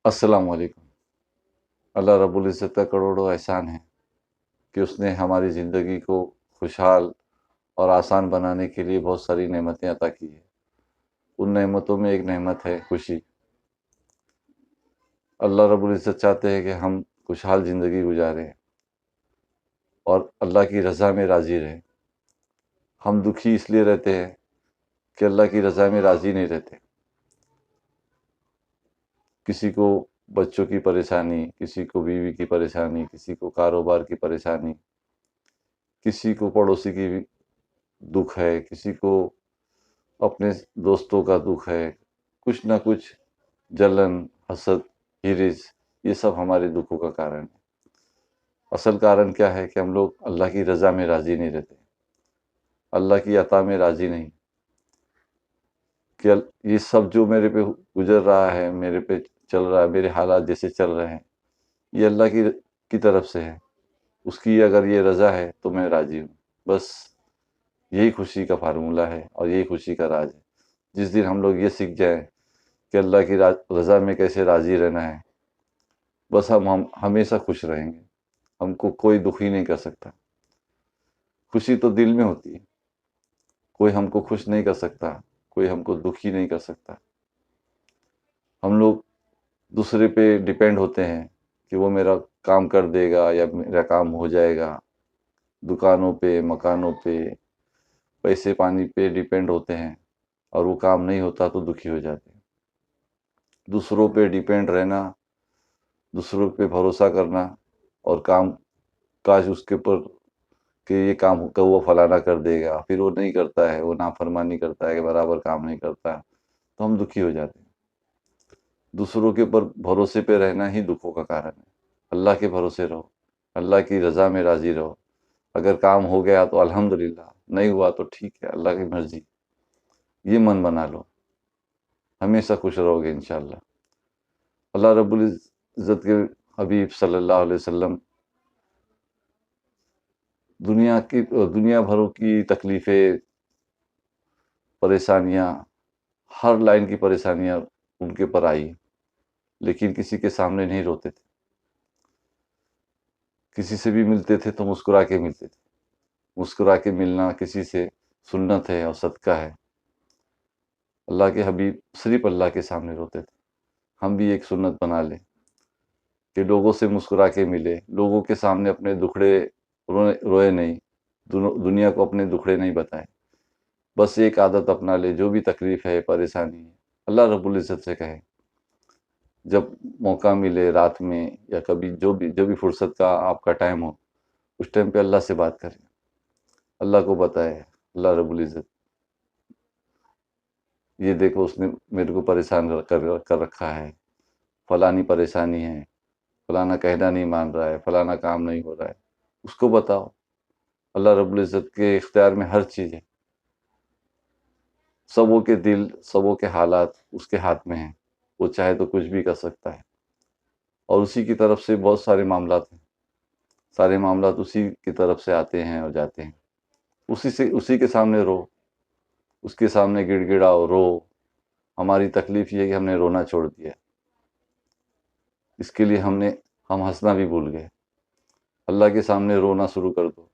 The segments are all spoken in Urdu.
السلام علیکم۔ اللہ رب العزت کا کروڑوں احسان ہے کہ اس نے ہماری زندگی کو خوشحال اور آسان بنانے کے لیے بہت ساری نعمتیں عطا کی ہیں۔ ان نعمتوں میں ایک نعمت ہے خوشی۔ اللہ رب العزت چاہتے ہیں کہ ہم خوشحال زندگی گزاریں اور اللہ کی رضا میں راضی رہیں۔ ہم دکھی اس لیے رہتے ہیں کہ اللہ کی رضا میں راضی نہیں رہتے۔ کسی کو بچوں کی پریشانی، کسی کو بیوی کی پریشانی، کسی کو کاروبار کی پریشانی، کسی کو پڑوسی کی دکھ ہے، کسی کو اپنے دوستوں کا دکھ ہے، کچھ نہ کچھ جلن، حسد، ہرس، یہ سب ہمارے دکھوں کا کارن ہے۔ اصل کارن کیا ہے کہ ہم لوگ اللہ کی رضا میں راضی نہیں رہتے، اللہ کی عطا میں راضی نہیں کہ یہ سب جو میرے پہ گزر رہا ہے، میرے پہ چل رہا ہے، میرے حالات جیسے چل رہے ہیں، یہ اللہ کی طرف سے ہے۔ اس کی اگر یہ رضا ہے تو میں راضی ہوں۔ بس یہی خوشی کا فارمولہ ہے اور یہی خوشی کا راز ہے۔ جس دن ہم لوگ یہ سیکھ جائیں کہ اللہ کی رضا میں کیسے راضی رہنا ہے، بس ہم ہمیشہ خوش رہیں گے۔ ہم کو کوئی دکھی نہیں کر سکتا۔ خوشی تو دل میں ہوتی ہے، کوئی ہم کو خوش نہیں کر سکتا، کوئی ہم کو دکھی نہیں کر سکتا۔ ہم لوگ دوسرے پہ ڈیپینڈ ہوتے ہیں کہ وہ میرا کام کر دے گا یا میرا کام ہو جائے گا۔ دکانوں پہ، مکانوں پہ، پیسے پانی پہ ڈیپینڈ ہوتے ہیں اور وہ کام نہیں ہوتا تو دکھی ہو جاتے ہیں۔ دوسروں پہ ڈیپینڈ رہنا، دوسروں پہ بھروسہ کرنا اور کام کاش اس کے اوپر کہ یہ کام کا وہ فلانا کر دے گا، پھر وہ نہیں کرتا ہے، وہ نافرمانی کرتا ہے کہ برابر کام نہیں کرتا، تو ہم دکھی ہو جاتے ہیں۔ دوسروں کے اوپر بھروسے پہ رہنا ہی دکھوں کا کارن ہے۔ اللہ کے بھروسے رہو، اللہ کی رضا میں راضی رہو۔ اگر کام ہو گیا تو الحمدللہ، نہیں ہوا تو ٹھیک ہے، اللہ کی مرضی۔ یہ من بنا لو، ہمیشہ خوش رہو گے انشاءاللہ۔ اللہ رب العزت کے حبیب صلی اللہ علیہ وسلم دنیا بھروں کی تکلیفیں، پریشانیاں، ہر لائن کی پریشانیاں ان کے پر آئی، لیکن کسی کے سامنے نہیں روتے تھے۔ کسی سے بھی ملتے تھے تو مسکرا کے ملتے تھے۔ مسکرا کے ملنا کسی سے سنت ہے اور صدقہ ہے۔ اللہ کے حبیب صرف اللہ کے سامنے روتے تھے۔ ہم بھی ایک سنت بنا لیں کہ لوگوں سے مسکرا کے ملے، لوگوں کے سامنے اپنے دکھڑے روئے نہیں، دنیا کو اپنے دکھڑے نہیں بتائے۔ بس ایک عادت اپنا لے، جو بھی تکلیف ہے، پریشانی ہے، اللہ رب العزت سے کہے۔ جب موقع ملے رات میں یا کبھی جو بھی فرصت کا آپ کا ٹائم ہو، اس ٹائم پہ اللہ سے بات کریں، اللہ کو بتائے، اللہ رب العزت یہ دیکھو اس نے میرے کو پریشان کر رکھا ہے، فلانی پریشانی ہے، فلانا کہنا نہیں مان رہا ہے، فلانا کام نہیں ہو رہا ہے، اس کو بتاؤ۔ اللہ رب العزت کے اختیار میں ہر چیز ہے۔ سبوں کے دل، سبوں کے حالات اس کے ہاتھ میں ہیں۔ وہ چاہے تو کچھ بھی کر سکتا ہے، اور اسی کی طرف سے بہت سارے معاملات ہیں۔ سارے معاملات اسی کی طرف سے آتے ہیں اور جاتے ہیں۔ اسی کے سامنے رو، اس کے سامنے گڑ گڑاؤ، رو۔ ہماری تکلیف یہ ہے کہ ہم نے رونا چھوڑ دیا، اس کے لیے ہم ہنسنا بھی بھول گئے۔ اللہ کے سامنے رونا شروع کر دو،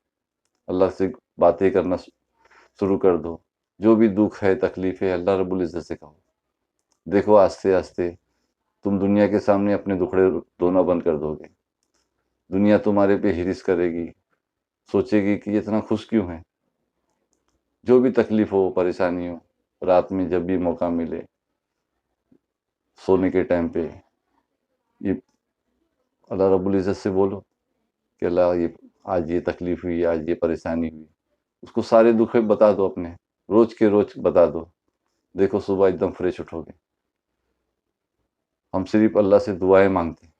اللہ سے باتیں کرنا شروع کر دو۔ جو بھی دکھ ہے، تکلیف ہے، اللہ رب العزت سے کہو۔ دیکھو آہستہ آہستہ تم دنیا کے سامنے اپنے دکھڑے رونا بند کر دو گے۔ دنیا تمہارے پہ ہرس کرے گی، سوچے گی کہ یہ اتنا خوش کیوں ہے۔ جو بھی تکلیف ہو، پریشانی ہو، رات میں جب بھی موقع ملے، سونے کے ٹائم پہ یہ اللہ رب العزت سے بولو کہ اللہ آج یہ تکلیف ہوئی، آج یہ پریشانی ہوئی۔ اس کو سارے دکھ بتا دو، اپنے روز کے روز بتا دو۔ دیکھو صبح ایک دم فریش اٹھو گے۔ ہم صرف اللہ سے دعائیں مانگتے ہیں۔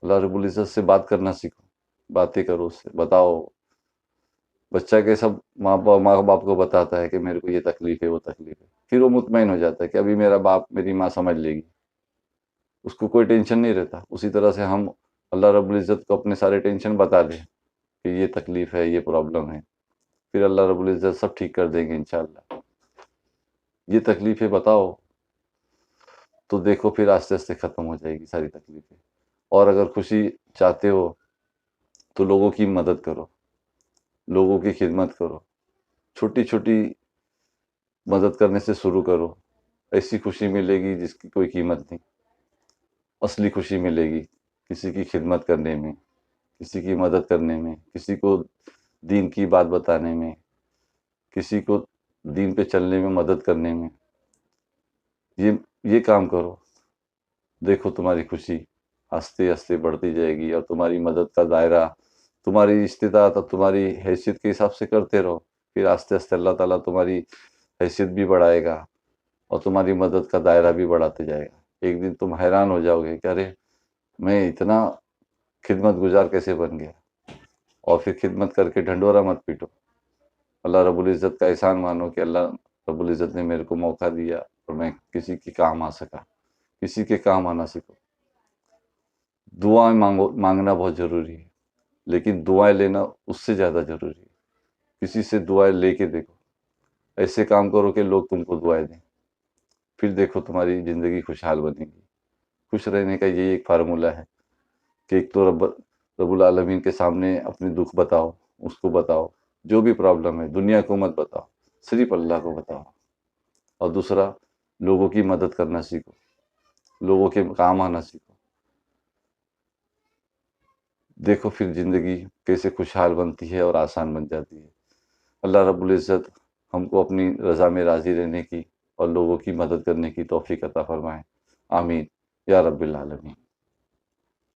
اللہ رب العزت سے بات کرنا سیکھو، باتیں کرو، اس سے بتاؤ۔ بچہ کے سب ماں باپ کو بتاتا ہے کہ میرے کو یہ تکلیف ہے، وہ تکلیف ہے، پھر وہ مطمئن ہو جاتا ہے کہ ابھی میرا باپ، میری ماں سمجھ لے گی، اس کو کوئی ٹینشن نہیں رہتا۔ اسی طرح سے ہم اللہ رب العزت کو اپنے سارے ٹینشن بتا دیں کہ یہ تکلیف ہے، یہ پرابلم ہے، پھر اللہ رب العزت سب ٹھیک کر دیں گے انشاءاللہ۔ یہ تکلیفیں بتاؤ تو دیکھو پھر آہستہ آہستہ ختم ہو جائے گی ساری تکلیفیں. اور اگر خوشی چاہتے ہو تو لوگوں کی مدد کرو، لوگوں کی خدمت کرو، چھوٹی چھوٹی مدد کرنے سے شروع کرو. ایسی خوشی ملے گی جس کی کوئی قیمت نہیں. اصلی خوشی ملے گی کسی کی خدمت کرنے میں، کسی کی مدد کرنے میں، کسی کو دین کی بات بتانے میں، کسی کو دین پہ چلنے میں مدد کرنے میں. یہ کام کرو، دیکھو تمہاری خوشی ہنستے ہنستے بڑھتی جائے گی. اور تمہاری مدد کا دائرہ تمہاری استطاعت اور تمہاری حیثیت کے حساب سے کرتے رہو. پھر آہستہ آہستہ اللہ تعالیٰ تمہاری حیثیت بھی بڑھائے گا اور تمہاری مدد کا دائرہ بھی بڑھاتے جائے گا. ایک دن تم حیران ہو جاؤ گے کہ ارے میں اتنا خدمت گزار کیسے بن گیا. اور پھر خدمت کر کے ڈھنڈورا مت پیٹو. اللہ رب العزت کا احسان مانو کہ اللہ رب العزت نے میرے کو موقع دیا اور میں کسی کے کام آ سکا. کسی کے کام آنا سیکھو. دعائیں مانگنا بہت ضروری ہے، لیکن دعائیں لینا اس سے زیادہ ضروری ہے. کسی سے دعائیں لے کے دیکھو. ایسے کام کرو کہ لوگ تم کو دعائیں دیں. پھر دیکھو تمہاری زندگی خوشحال بنے گی. خوش رہنے کا یہی ایک فارمولہ ہے کہ ایک تو رب العالمین کے سامنے اپنے دکھ بتاؤ، اس کو بتاؤ. جو بھی پرابلم ہے دنیا کو مت بتاؤ، صرف اللہ کو بتاؤ. اور دوسرا، لوگوں کی مدد کرنا سیکھو، لوگوں کے کام آنا سیکھو. دیکھو پھر زندگی کیسے خوشحال بنتی ہے اور آسان بن جاتی ہے. اللہ رب العزت ہم کو اپنی رضا میں راضی رہنے کی اور لوگوں کی مدد کرنے کی توفیق عطا فرمائے. آمین یا رب العالمین.